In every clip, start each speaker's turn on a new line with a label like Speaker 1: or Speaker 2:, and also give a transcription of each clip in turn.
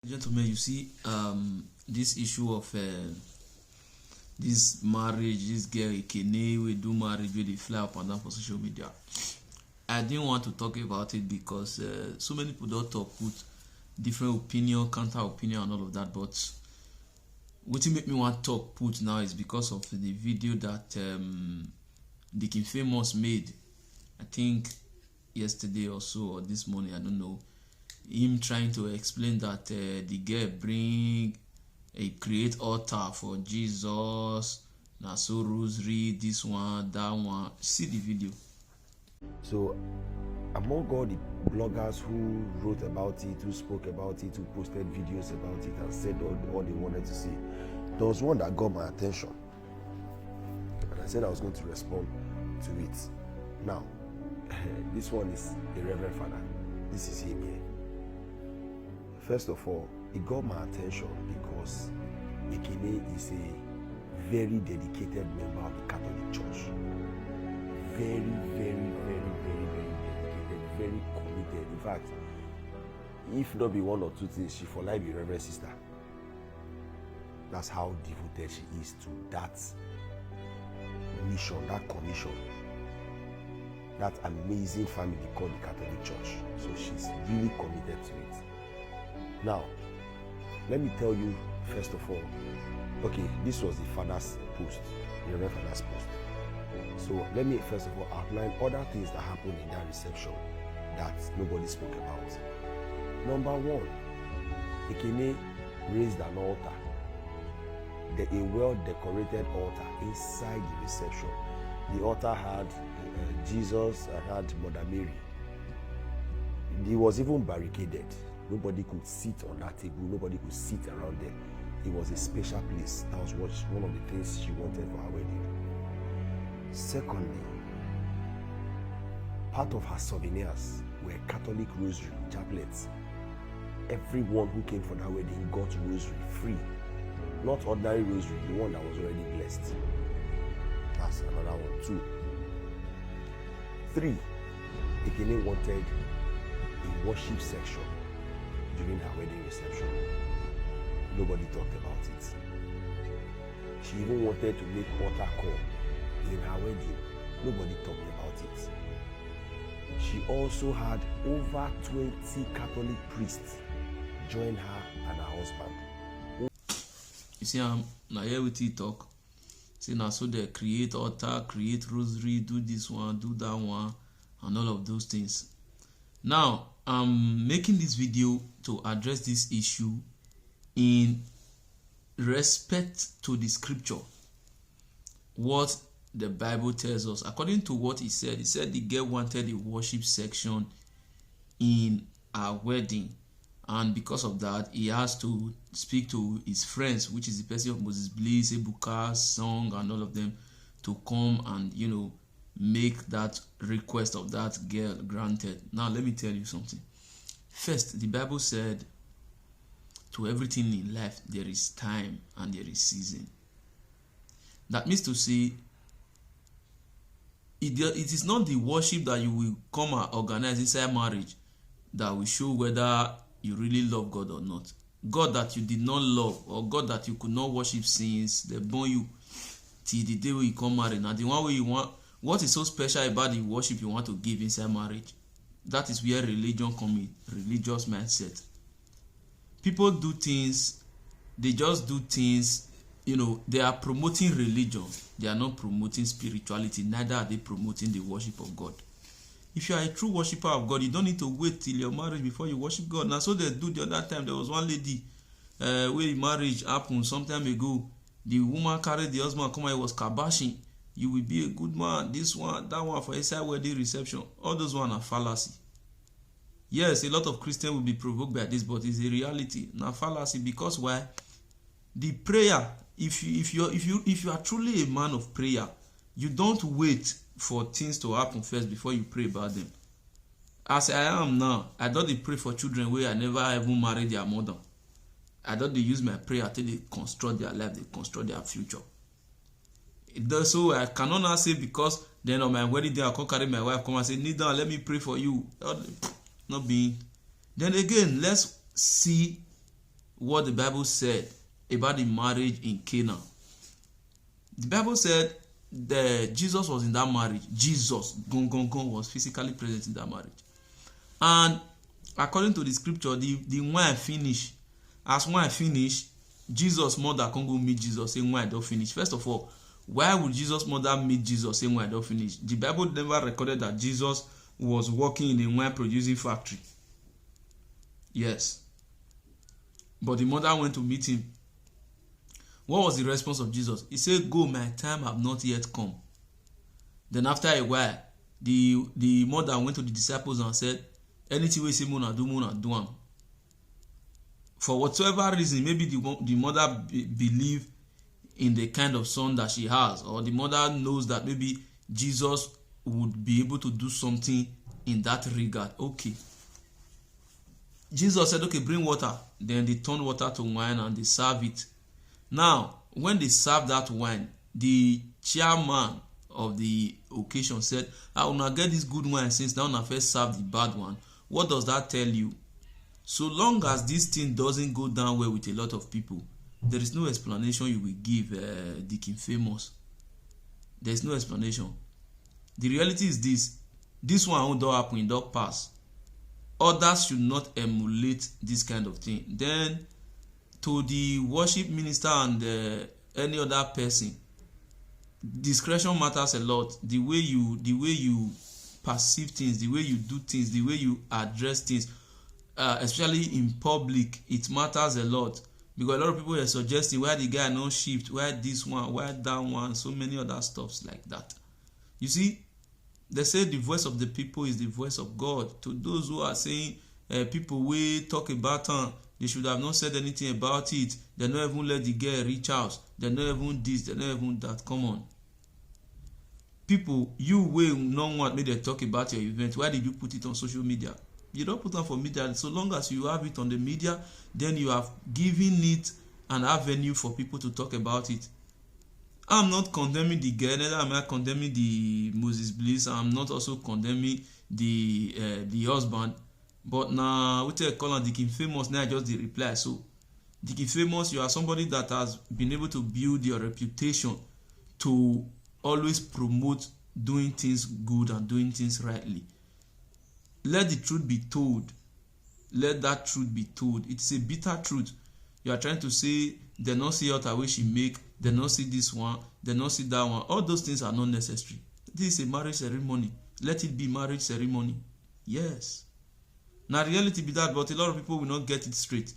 Speaker 1: Gentlemen, you see, this issue of this marriage, this girl Ekene, we do marriage with the fly up and down for social media. I didn't want to talk about it because so many people don't talk, put different opinion, counter opinion, and all of that. But what make me want to talk put now is because of the video that the King Famous made. I think yesterday or so, or this morning, I don't know. Him trying to explain that the girl bring a create altar for Jesus, na so rosary, this one, that one. See the video.
Speaker 2: So among all the bloggers who wrote about it, who spoke about it, who posted videos about it and said all they wanted to say, there was one that got my attention, and I said I was going to respond to it. Now this one is a Reverend Father. This is him here. First of all, it got my attention because Ekene is a very dedicated member of the Catholic Church. Very dedicated, very committed. In fact, if not be one or two things, she for life be Reverend Sister. That's how devoted she is to that mission, that commission, that amazing family called the Catholic Church. So she's really committed to it. Now, let me tell you first of all, okay, this was the father's post, the Reverend Father's post. So let me first of all outline other things that happened in that reception that nobody spoke about. Number one, Ekene raised an altar, a well-decorated altar inside the reception. The altar had Jesus and had Mother Mary. It was even barricaded. Nobody could sit on that table. Nobody could sit around there. It was a special place. That was one of the things she wanted for her wedding. Secondly, part of her souvenirs were Catholic rosary chaplets. Everyone who came for that wedding got rosary free. Not ordinary rosary, the one that was already blessed. That's another one too. 3, Ekene wanted a worship section during her wedding reception. Nobody talked about it. She even wanted to make altar call in her wedding. Nobody talked about it. She also had over 20 Catholic priests join her and her husband.
Speaker 1: You see, now here with you talk. See, now so they create altar, create rosary, do this one, do that one, and all of those things. Now, I'm making this video to address this issue in respect to the scripture. What the Bible tells us. According to what he said the girl wanted a worship section in her wedding. And because of that, he has to speak to his friends, which is the person of Moses Bliss, Ebuka, Song, and all of them, to come and, make that request of that girl granted. Now, let me tell you something. First, the Bible said, to everything in life, there is time and there is season. That means to say, it is not the worship that you will come and organize inside marriage that will show whether you really love God or not. God that you did not love, or God that you could not worship since they born you till the day when you come married. Now, the one way you want, what is so special about the worship you want to give inside marriage? That is where religion comes in, religious mindset. People do things, they just do things, they are promoting religion. They are not promoting spirituality, neither are they promoting the worship of God. If you are a true worshiper of God, you don't need to wait till your marriage before you worship God. Now, so they do the other time. There was one lady where the marriage happened some time ago. The woman carried the husband, come and was kabashing. You will be a good man, this one, that one for inside wedding reception. All those one are fallacy. Yes, a lot of Christians will be provoked by this, but it's a reality. Now, fallacy, because why? The prayer, if you are truly a man of prayer, you don't wait for things to happen first before you pray about them. As I am now, I don't pray for children where I never even married their mother. I don't use my prayer till they construct their life, they construct their future. So I cannot now say because then on my wedding day I can carry my wife come and say, kneel down, let me pray for you. Not being. Then again, let's see what the Bible said about the marriage in Cana. The Bible said that Jesus was in that marriage. Jesus was physically present in that marriage. And according to the scripture, the wine finished. As wine finished, Jesus' mother can't go meet Jesus saying wine don't finish. First of all, why would Jesus' mother meet Jesus saying wine don't finish? The Bible never recorded that Jesus was working in a wine producing factory. Yes. But the mother went to meet him. What was the response of Jesus? He said, "Go, my time have not yet come." Then after a while, the mother went to the disciples and said, "Anything we say, Mona do am." For whatsoever reason, maybe the mother believe in the kind of son that she has, or the mother knows that maybe Jesus would be able to do something in that regard. Okay. Jesus said, "Okay, bring water." Then they turned water to wine and they serve it. Now, when they served that wine, the chairman of the occasion said, "I will not get this good wine since now I first served the bad one." What does that tell you? So long as this thing doesn't go down well with a lot of people, there is no explanation you will give the King Famous. There is no explanation. The reality is this one don't happen, it don't pass. Others should not emulate this kind of thing. Then to the worship minister and any other person, discretion matters a lot. The way you perceive things, the way you do things, the way you address things, especially in public, it matters a lot. Because a lot of people are suggesting why the guy no shift, why this one, why that one, so many other stuffs like that. You see, they say the voice of the people is the voice of God. To those who are saying people will talk about they should have not said anything about it. They not even let the girl reach out. They not even this, they not even that. Come on. People, you will not want me to talk about your event. Why did you put it on social media? You don't put it for media. So long as you have it on the media, then you have given it an avenue for people to talk about it. I'm not condemning the girl, neither am I condemning the Moses Bliss. I'm not also condemning the husband. But now, we take call on the King Famous, now just the reply. So, the King Famous, you are somebody that has been able to build your reputation to always promote doing things good and doing things rightly. Let the truth be told. Let that truth be told. It's a bitter truth. You are trying to say they not see out way she make, they not see this one, they not see that one. All those things are not necessary. This is a marriage ceremony. Let it be marriage ceremony. Yes. Now reality be that, but a lot of people will not get it straight.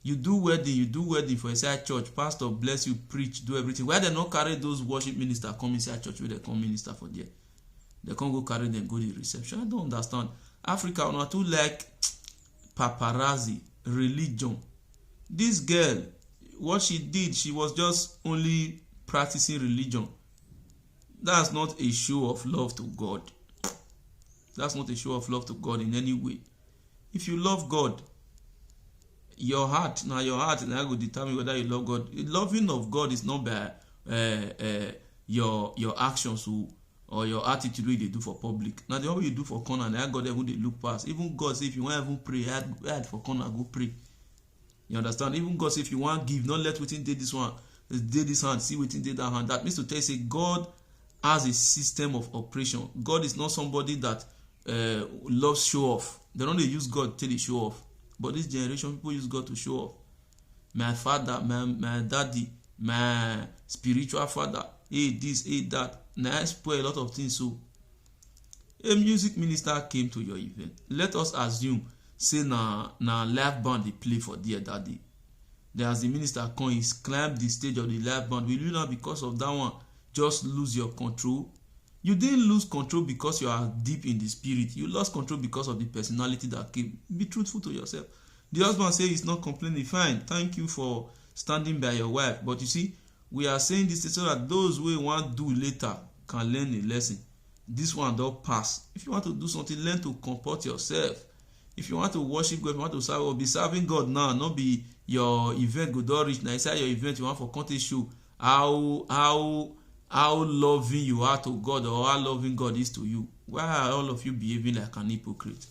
Speaker 1: You do wedding for inside church, pastor bless you, preach, do everything. Why they not carry those worship ministers come inside church where they come minister for there? They can't go carry them, go to the reception. I don't understand. Africa not too like paparazzi, religion. This girl, what she did, she was just only practicing religion. That's not a show of love to God. That's not a show of love to God in any way. If you love God, your heart now will determine whether you love God. Loving of God is not by your actions or your attitude wey they do for public. Now the one you do for corner, now God even they look past. Even God say if you want even pray, hide for corner, go pray. You understand? Even God say if you want give, not let within day this one, day this hand, see within day that hand. That means to tell you say God has a system of operation. God is not somebody that loves show off. They don't use God till they show off. But this generation, people use God to show off. My father, my daddy, my spiritual father, hey this, hey that. Now I spoil a lot of things. So a music minister came to your event. Let us assume, say na live band they play for there that day. Then as the minister come, he climbed the stage of the live band. Will you now, because of that one, just lose your control? You didn't lose control because you are deep in the spirit. You lost control because of the personality that came. Be truthful to yourself. The husband say he's not complaining. Fine, thank you for standing by your wife. But you see, we are saying this so that those who want to do later can learn a lesson. This one don't pass. If you want to do something, learn to comport yourself. If you want to worship God, if you want to serve God, be serving God now. Not be your event go don't reach. Now inside your event, you want for content show how loving you are to God or how loving God is to you. Why are all of you behaving like an hypocrite?